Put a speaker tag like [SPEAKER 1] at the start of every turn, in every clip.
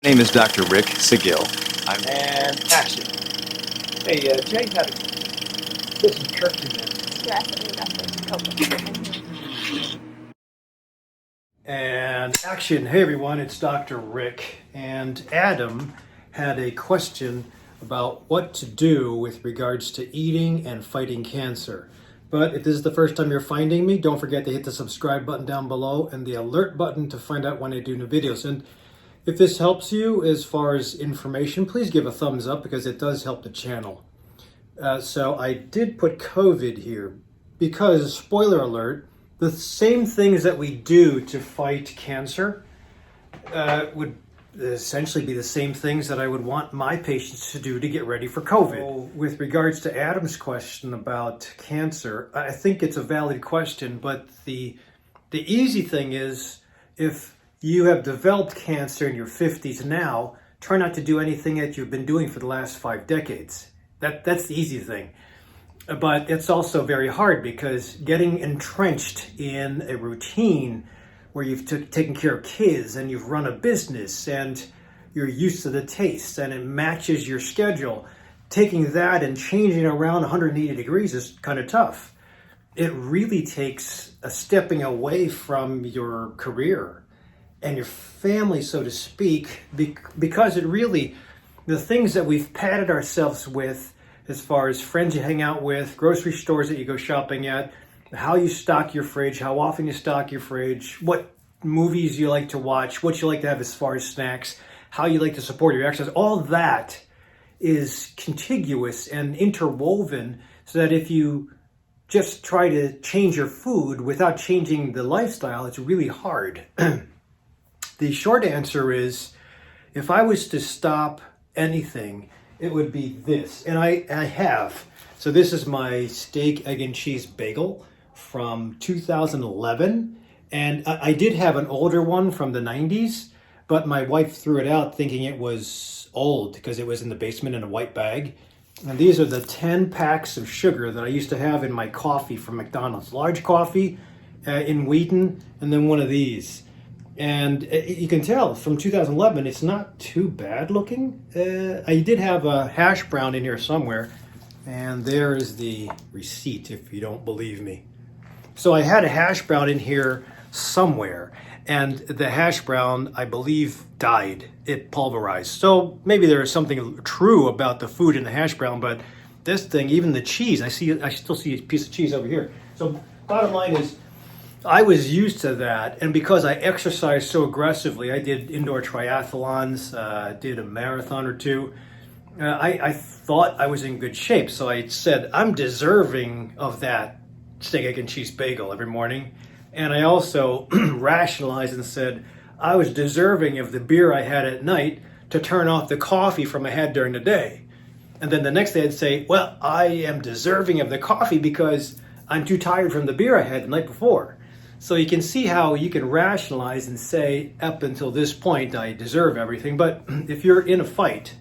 [SPEAKER 1] name is Dr. Rick Saguil.
[SPEAKER 2] And action. Hey, Jay had a... This is Kirk again. And action. Hey everyone, it's Dr. Rick. And Adam had a question about what to do with regards to eating and fighting cancer. But if this is the first time you're finding me, don't forget to hit the subscribe button down below and the alert button to find out when I do new videos. And if this helps you as far as information, please give a thumbs up because it does help the channel. So I did put COVID here because, spoiler alert, the same things that we do to fight cancer would essentially be the same things that I would want my patients to do to get ready for COVID. So with regards to Adam's question about cancer, I think it's a valid question, but the easy thing is, if you have developed cancer in your 50s now, try not to do anything that you've been doing for the last 5 decades. That's the easy thing. But it's also very hard because getting entrenched in a routine where you've taken care of kids and you've run a business and you're used to the taste and it matches your schedule, taking that and changing it around 180 degrees is kind of tough. It really takes a stepping away from your career and your family, so to speak, because it really, the things that we've padded ourselves with as far as friends you hang out with, grocery stores that you go shopping at, how you stock your fridge, how often you stock your fridge, what movies you like to watch, what you like to have as far as snacks, how you like to support your exercise, all that is contiguous and interwoven so that if you just try to change your food without changing the lifestyle, it's really hard. The short answer is, if I was to stop anything, it would be this. And I have. So this is my steak, egg, and cheese bagel from 2011. And I did have an older one from the 90s, but my wife threw it out thinking it was old because it was in the basement in a white bag. And these are the 10 packs of sugar that I used to have in my coffee from McDonald's. Large coffee in Wheaton, and then one of these. And you can tell from 2011, it's not too bad looking. I did have a hash brown in here somewhere, and there is the receipt if you don't believe me. So I had a hash brown in here somewhere, and the hash brown, I believe, died. It pulverized. So maybe there is something true about the food in the hash brown, but this thing, even the cheese, I still see a piece of cheese over here. So bottom line is, I was used to that, and because I exercised so aggressively, I did indoor triathlons, did a marathon or two, I thought I was in good shape. So I said, I'm deserving of that steak, egg, and cheese bagel every morning. And I also rationalized and said, I was deserving of the beer I had at night to turn off the coffee from I had during the day. And then the next day I'd say, well, I am deserving of the coffee because I'm too tired from the beer I had the night before. So you can see how you can rationalize and say, up until this point, I deserve everything. But if you're in a fight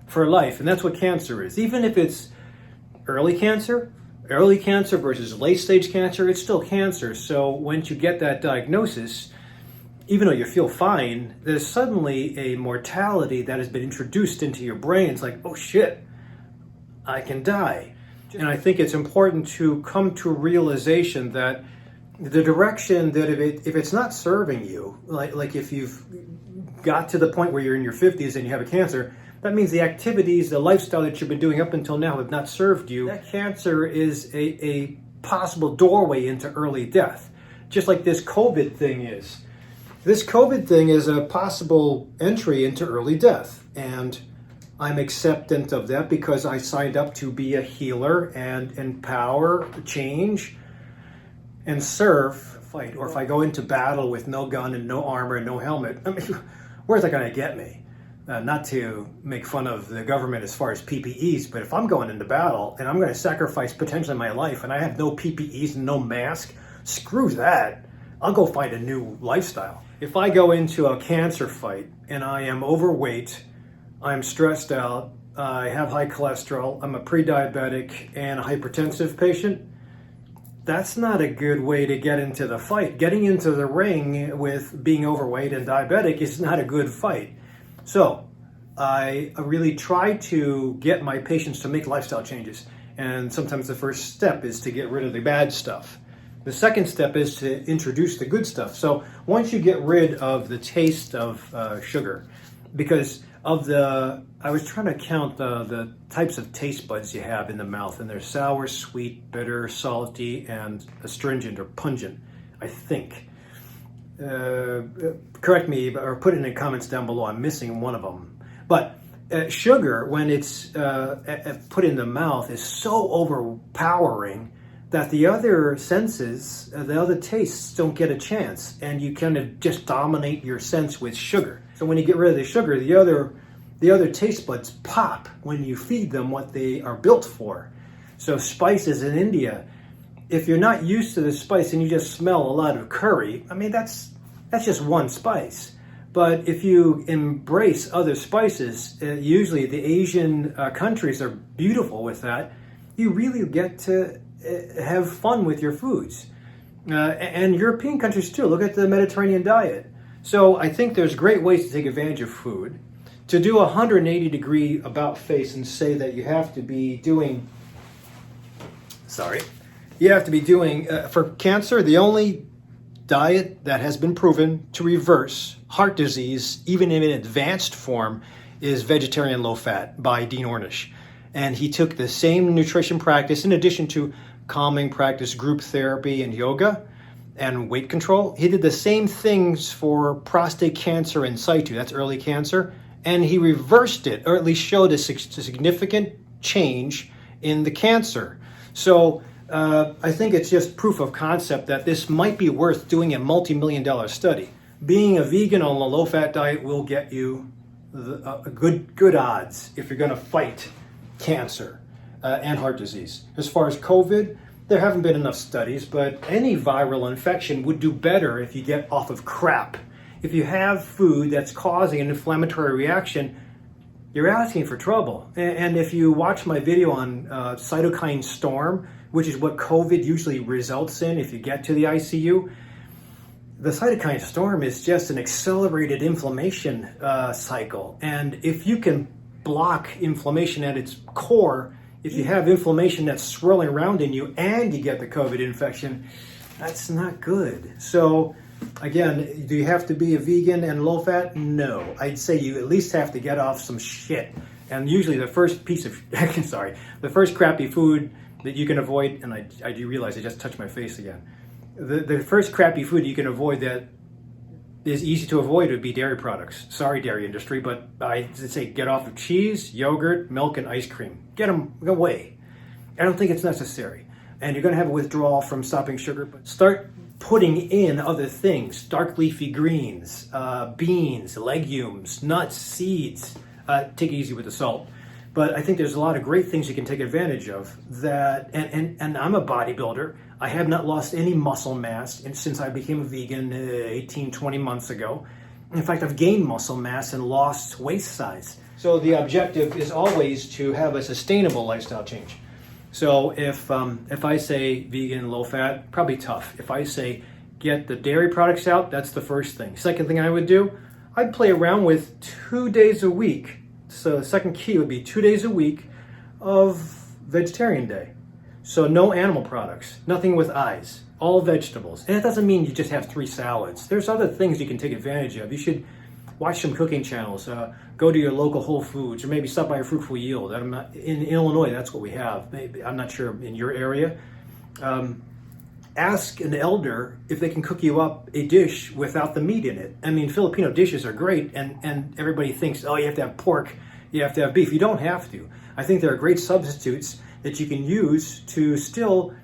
[SPEAKER 2] for life, and that's what cancer is, even if it's early cancer versus late stage cancer, it's still cancer. So once you get that diagnosis, even though you feel fine, there's suddenly a mortality that has been introduced into your brain. It's like, oh shit, I can die. And I think it's important to come to a realization that the direction that if it's not serving you, like if you've got to the point where you're in your 50s and you have a cancer, that means the activities, the lifestyle that you've been doing up until now have not served you. That cancer is a possible doorway into early death, just like this COVID thing is. This COVID thing is a possible entry into early death, and I'm acceptant of that because I signed up to be a healer and empower, change, and serve, fight. Or if I go into battle with no gun and no armor and no helmet, I mean, where's that going to get me? Not to make fun of the government as far as PPEs, but if I'm going into battle and I'm going to sacrifice potentially my life and I have no PPEs and no mask, screw that. I'll go find a new lifestyle. If I go into a cancer fight and I am overweight, I'm stressed out, I have high cholesterol, I'm a pre-diabetic and a hypertensive patient, that's not a good way to get into the fight. Getting into the ring with being overweight and diabetic is not a good fight. So I really try to get my patients to make lifestyle changes. And sometimes the first step is to get rid of the bad stuff. The second step is to introduce the good stuff. So once you get rid of the taste of sugar, because I was trying to count the types of taste buds you have in the mouth, and they're sour, sweet, bitter, salty, and astringent or pungent, I think. Correct me or put it in the comments down below. I'm missing one of them. But sugar, when it's put in the mouth, is so overpowering that the other senses, the other tastes don't get a chance, and you kind of just dominate your sense with sugar. So when you get rid of the sugar, the other taste buds pop when you feed them what they are built for. So spices in India, if you're not used to the spice and you just smell a lot of curry, I mean, that's just one spice. But if you embrace other spices, usually the Asian countries are beautiful with that, you really get to have fun with your foods. And European countries too. Look at the Mediterranean diet. So I think there's great ways to take advantage of food. To do a 180 degree about face and say that you have to be doing, for cancer, the only diet that has been proven to reverse heart disease, even in an advanced form, is vegetarian low fat by Dean Ornish. And he took the same nutrition practice in addition to calming practice, group therapy, and yoga, and weight control. He did the same things for prostate cancer in situ, that's early cancer, and he reversed it, or at least showed a significant change in the cancer. So I think it's just proof of concept that this might be worth doing a multi-million-dollar study. Being a vegan on a low-fat diet will get you good odds if you're going to fight cancer and heart disease. As far as COVID, there haven't been enough studies, but any viral infection would do better if you get off of crap. If you have food that's causing an inflammatory reaction, you're asking for trouble. And if you watch my video on cytokine storm, which is what COVID usually results in if you get to the ICU, the cytokine storm is just an accelerated inflammation cycle. And if you can block inflammation at its core, if you have inflammation that's swirling around in you and you get the COVID infection, that's not good. So again, do you have to be a vegan and low fat? No. I'd say you at least have to get off some shit. And usually the first the first crappy food that you can avoid, and I do realize I just touched my face again. The first crappy food you can avoid that is easy to avoid would be dairy products. Sorry, dairy industry, but I'd say get off of cheese, yogurt, milk, and ice cream. Get them away. I don't think it's necessary. And you're going to have a withdrawal from stopping sugar, but start putting in other things, dark leafy greens, beans, legumes, nuts, seeds. Take it easy with the salt. But I think there's a lot of great things you can take advantage of that, and I'm a bodybuilder. I have not lost any muscle mass since I became a vegan 18, 20 months ago. In fact, I've gained muscle mass and lost waist size. So the objective is always to have a sustainable lifestyle change. So if I say vegan, low fat, probably tough. If I say get the dairy products out, that's the first thing. Second thing I would do, I'd play around with 2 days a week. So the second key would be 2 days a week of vegetarian day. So no animal products, nothing with eyes, all vegetables. And it doesn't mean you just have 3 salads. There's other things you can take advantage of. You should watch some cooking channels, go to your local Whole Foods, or maybe stop by a Fruitful Yield. In Illinois, that's what we have. Maybe, I'm not sure in your area. Ask an elder if they can cook you up a dish without the meat in it. I mean, Filipino dishes are great, and everybody thinks, oh, you have to have pork, you have to have beef. You don't have to. I think there are great substitutes that you can use to still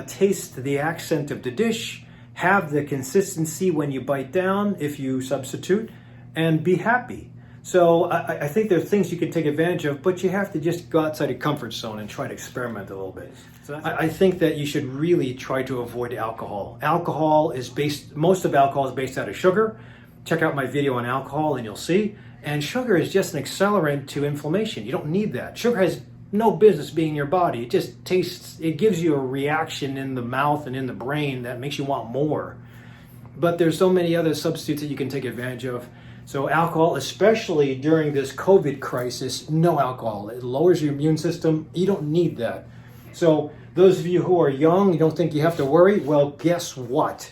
[SPEAKER 2] taste the accent of the dish, have the consistency when you bite down if you substitute, and be happy. So I think there are things you can take advantage of, but you have to just go outside your comfort zone and try to experiment a little bit. So I think that you should really try to avoid alcohol. Most of alcohol is based out of sugar. Check out my video on alcohol and you'll see. And sugar is just an accelerant to inflammation. You don't need that. Sugar has no business being in your body. It just it gives you a reaction in the mouth and in the brain that makes you want more. But there's so many other substitutes that you can take advantage of. So alcohol, especially during this COVID crisis, no alcohol. It lowers your immune system. You don't need that. So those of you who are young, you don't think you have to worry? Well, guess what?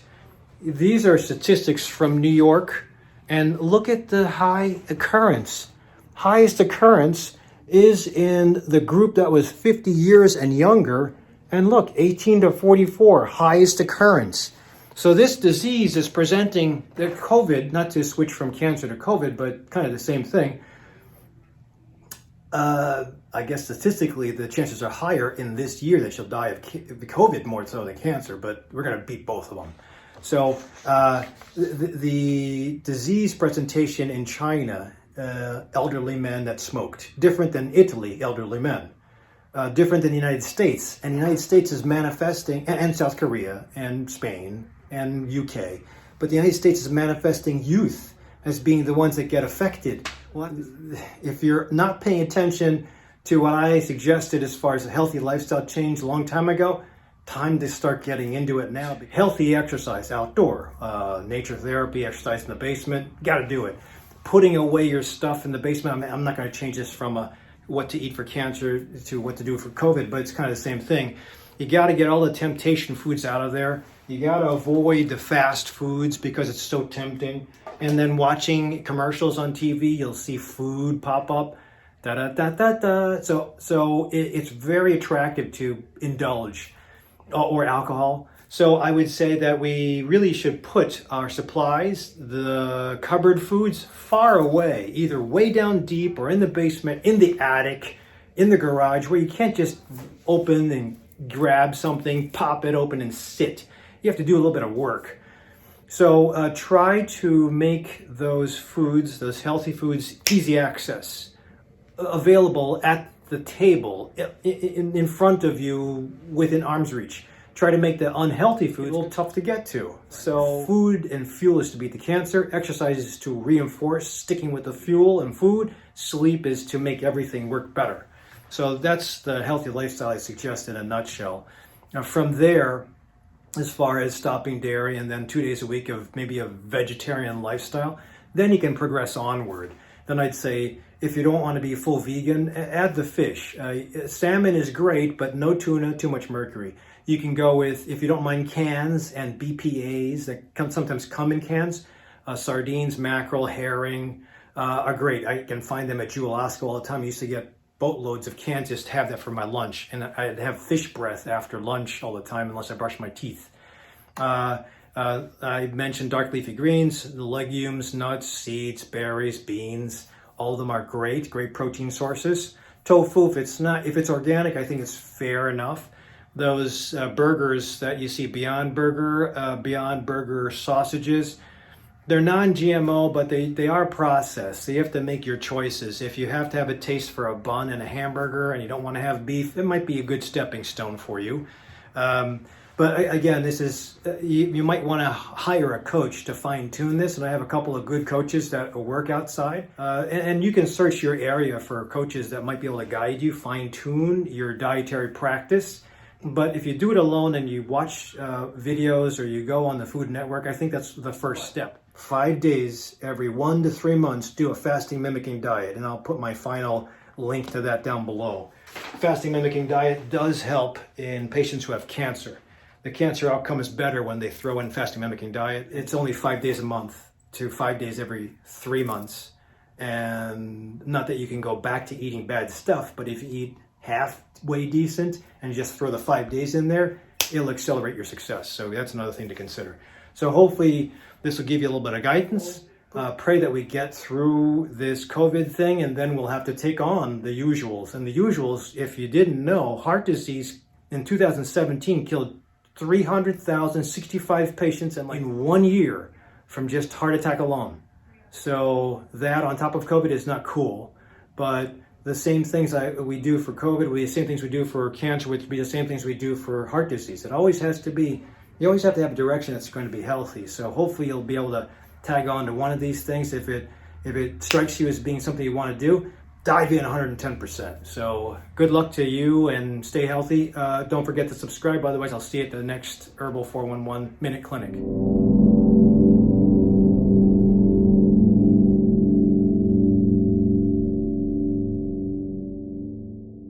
[SPEAKER 2] These are statistics from New York, and look at the high occurrence. Highest occurrence is in the group that was 50 years and younger, and look, 18 to 44, highest occurrence. So this disease is presenting the COVID, not to switch from cancer to COVID, but kind of the same thing. I guess statistically, the chances are higher in this year that you'll die of COVID more so than cancer, but we're going to beat both of them. So the disease presentation in China, elderly men that smoked, different than Italy, elderly men. Different than the United States. And the United States is manifesting, and South Korea, and Spain, and UK. But the United States is manifesting youth as being the ones that get affected. Well, if you're not paying attention to what I suggested as far as a healthy lifestyle change a long time ago, time to start getting into it now. Healthy exercise, outdoor, nature therapy, exercise in the basement, got to do it. Putting away your stuff in the basement, I'm not going to change this from what to eat for cancer to what to do for COVID, but it's kind of the same thing. You got to get all the temptation foods out of there. You got to avoid the fast foods because it's so tempting. And then watching commercials on TV, you'll see food pop up. Da da da da da. So it's very attractive to indulge, or alcohol. So I would say that we really should put our supplies, the cupboard foods, far away, either way down deep or in the basement, in the attic, in the garage, where you can't just open and grab something, pop it open and sit. You have to do a little bit of work. So try to make those foods, those healthy foods, easy access, available at the table, in front of you, within arm's reach. Try to make the unhealthy food a little tough to get to. So food and fuel is to beat the cancer. Exercise is to reinforce sticking with the fuel and food. Sleep is to make everything work better. So that's the healthy lifestyle I suggest in a nutshell. Now from there, as far as stopping dairy and then 2 days a week of maybe a vegetarian lifestyle, then you can progress onward. Then I'd say, if you don't want to be full vegan, add the fish. Salmon is great, but no tuna, too much mercury. You can go with, if you don't mind, cans and BPAs that sometimes come in cans. Sardines, mackerel, herring are great. I can find them at Jewel Osco all the time. I used to get boatloads of cans, just have that for my lunch. And I'd have fish breath after lunch all the time unless I brush my teeth. I mentioned dark leafy greens, legumes, nuts, seeds, berries, beans. All of them are great protein sources. Tofu, if it's organic, I think it's fair enough. Those burgers that you see, Beyond Burger sausages, they're non-GMO, but they are processed. So you have to make your choices. If you have to have a taste for a bun and a hamburger and you don't want to have beef, it might be a good stepping stone for you. But again, this is, you might want to hire a coach to fine tune this. And I have a couple of good coaches that work outside. And you can search your area for coaches that might be able to guide you, fine tune your dietary practice. But if you do it alone and you watch videos or you go on the Food Network, I think that's the first step. 5 days, every 1 to 3 months, do a fasting mimicking diet. And I'll put my final link to that down below. Fasting mimicking diet does help in patients who have cancer. The cancer outcome is better when they throw in fasting mimicking diet. It's only 5 days a month to 5 days every 3 months. And not that you can go back to eating bad stuff, but if you eat halfway decent and just throw the 5 days in there, it'll accelerate your success. So that's another thing to consider. So hopefully this will give you a little bit of guidance. Pray that we get through this COVID thing, and then we'll have to take on the usuals. And the usuals, if you didn't know, heart disease in 2017 killed 300,065 patients in 1 year from just heart attack alone. So that on top of COVID is not cool, but the same things we do for COVID will be the same things we do for cancer, which would be the same things we do for heart disease. It always has to be, you always have to have a direction that's going to be healthy. So hopefully you'll be able to tag on to one of these things. If it strikes you as being something you want to do, dive in 110%. So good luck to you and stay healthy. Don't forget to subscribe. Otherwise, I'll see you at the next Herbal 411 Minute Clinic.